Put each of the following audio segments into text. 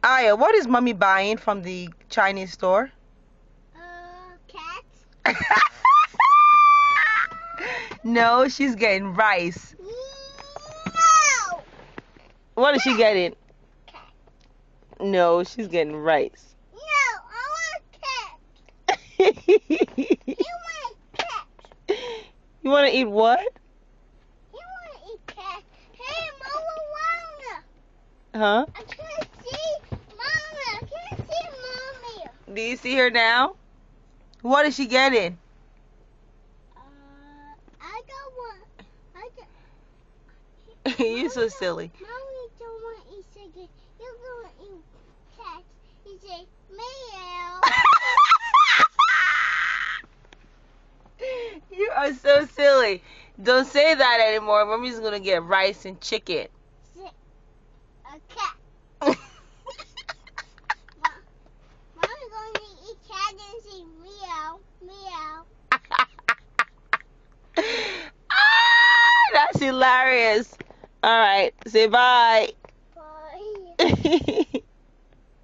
Aya, what is mommy buying from the Chinese store? Cat. No, she's getting rice. No. What is she getting? Cat. No, she's getting rice. No, I want cat. You want cat. You want to eat what? You want to eat cat. Hey, Mama, Huh? I can't see Mama. I can't see Mommy. Do you see her now? What is she getting? I got one. You're so silly. Mommy don't want to eat chicken. You're going to eat cat. You say, meow. You are so silly. Don't say that anymore. Mommy's gonna get rice and chicken. A cat. Mommy's going to eat cat and say meow, meow. That's hilarious. Alright, say bye. Bye.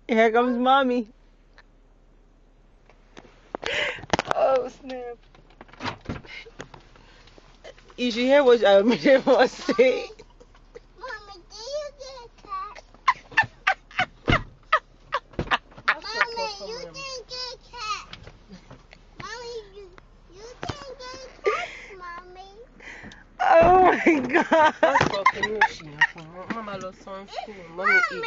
Here comes mommy. Oh, snap. You should hear what I was saying. Mommy, do you get a cat? Mommy, you didn't get a cat. Mommy, you didn't get a cat, Mommy. Oh my god. Mommy, you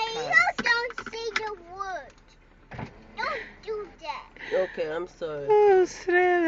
don't say the word. Don't do that. Okay, I'm sorry. Oh, snap.